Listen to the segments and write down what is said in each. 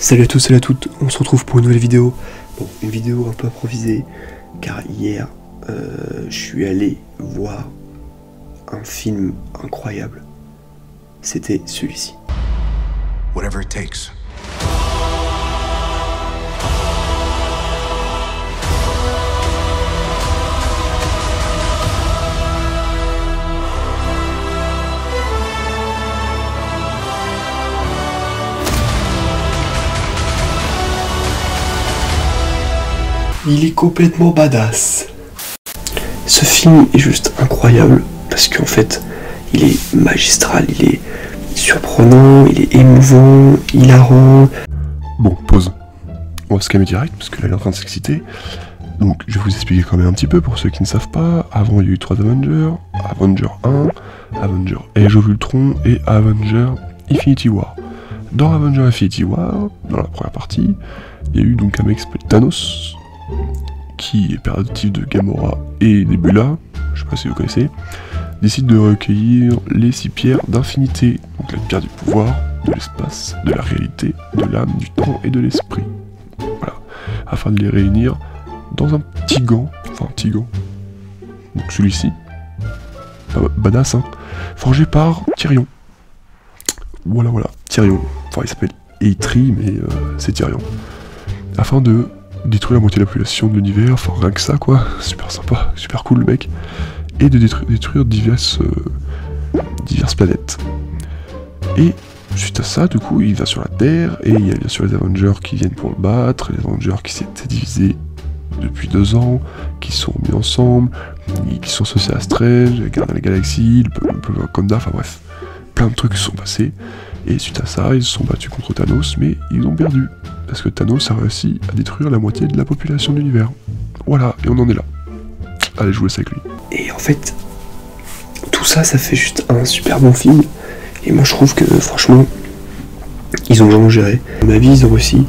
Salut à tous, salut à toutes, on se retrouve pour une nouvelle vidéo. Bon, une vidéo un peu improvisée, car hier, je suis allé voir un film incroyable. C'était celui-ci. Whatever it takes. Il est complètement badass. Ce film est juste incroyable parce qu'en fait, il est magistral, il est surprenant, il est émouvant, hilarant. Bon, pause. On va se calmer direct parce que là, elle est en train de s'exciter. Donc, je vais vous expliquer quand même un petit peu pour ceux qui ne savent pas. Avant, il y a eu 3 Avengers, Avenger 1, Avenger Age of Ultron et Avenger Infinity War. Dans Avenger Infinity War, dans la première partie, il y a eu donc un mec qui s'appelle Thanos, qui est père adoptif de Gamora et Nebula, je sais pas si vous connaissez, décide de recueillir les 6 pierres d'infinité, donc la pierre du pouvoir, de l'espace, de la réalité, de l'âme, du temps et de l'esprit. Voilà, afin de les réunir dans un petit gant, donc celui-ci, badass, hein, forgé par Tyrion. Voilà, Tyrion, enfin il s'appelle Eitri, mais c'est Tyrion. Afin de détruire la moitié de la population de l'univers, enfin rien que ça quoi, super sympa, super cool le mec, et de détruire diverses planètes. Et suite à ça, du coup, il va sur la Terre, et il y a bien sûr les Avengers qui viennent pour le battre, les Avengers qui s'étaient divisés depuis 2 ans, qui sont mis ensemble, qui sont associés à Strange, à Gardiens de la Galaxie, le peuple Wakanda, enfin bref, plein de trucs se sont passés, et suite à ça, ils se sont battus contre Thanos, mais ils ont perdu. Parce que Thanos a réussi à détruire la moitié de la population de l'univers. Voilà, et on en est là. Allez, je vous laisse avec lui. Et en fait, tout ça, ça fait juste un super bon film. Et moi, je trouve que, franchement, ils ont vraiment géré. À mon avis, ils ont réussi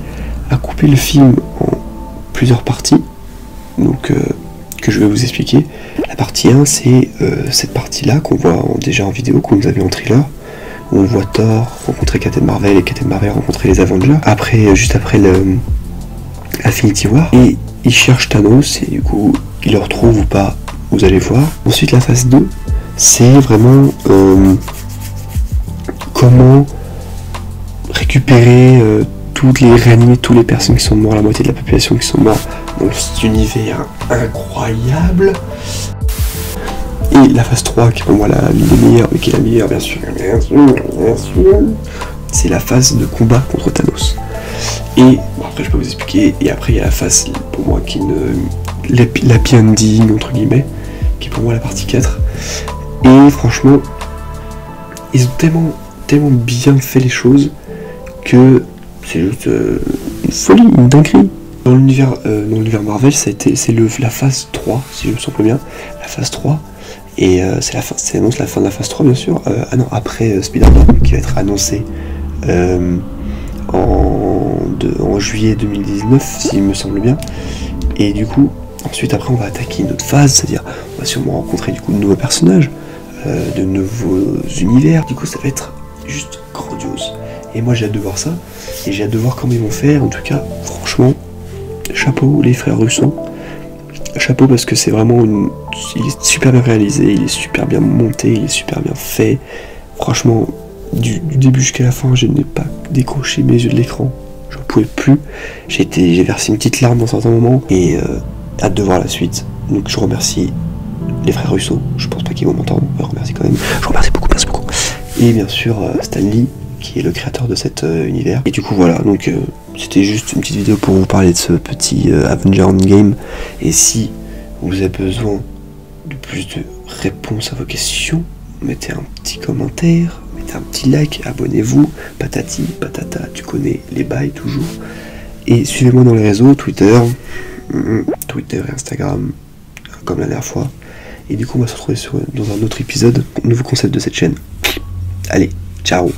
à couper le film en plusieurs parties. Donc, que je vais vous expliquer. La partie 1, c'est cette partie-là qu'on voit déjà en vidéo, qu'on nous a vu en thriller. Où on voit Thor rencontrer Captain Marvel et Captain Marvel rencontrer les Avengers. Après, juste après le Infinity War. Et il cherche Thanos et du coup, il le retrouve ou pas, vous allez voir. Ensuite, la phase 2, c'est vraiment comment récupérer réanimer toutes les personnes qui sont mortes, la moitié de la population qui sont mortes dans cet univers incroyable. Et la phase 3, qui est pour moi l'une des meilleures, mais qui est la meilleure bien sûr, c'est la phase de combat contre Thanos. Et bon, après je peux vous expliquer, et après il y a la phase pour moi qui est l'happy ending entre guillemets, qui est pour moi la partie 4. Et franchement, ils ont tellement bien fait les choses que c'est juste une folie, une dinguerie. Dans l'univers Marvel, c'est la phase 3, si je me souviens bien, la phase 3. Et c'est annonce la fin de la phase 3 bien sûr. Ah non, après Spider-Man qui va être annoncé en juillet 2019 s'il me semble bien. Et du coup, ensuite après on va attaquer une autre phase, c'est-à-dire on va sûrement rencontrer du coup de nouveaux personnages, de nouveaux univers. Du coup ça va être juste grandiose. Et moi j'ai hâte de voir ça, et j'ai hâte de voir comment ils vont faire. En tout cas, franchement, chapeau les frères Russo. Chapeau parce que c'est vraiment il est super bien réalisé, il est super bien monté, il est super bien fait. Franchement, du début jusqu'à la fin, je n'ai pas décroché mes yeux de l'écran. J'en pouvais plus. J'ai versé une petite larme dans certains moments et hâte de voir la suite. Donc je remercie les frères Russo. Je pense pas qu'ils vont m'entendre, je remercie quand même. Je remercie beaucoup, merci beaucoup. Et bien sûr Stan Lee, qui est le créateur de cet univers. Et du coup voilà, donc c'était juste une petite vidéo pour vous parler de ce petit Avenger Endgame. Et si vous avez besoin de plus de réponses à vos questions, mettez un petit commentaire, mettez un petit like, abonnez-vous, patati, patata, tu connais les bails toujours. Et suivez-moi dans les réseaux, Twitter et Instagram, comme la dernière fois. Et du coup on va se retrouver dans un autre épisode, un nouveau concept de cette chaîne. Allez, ciao.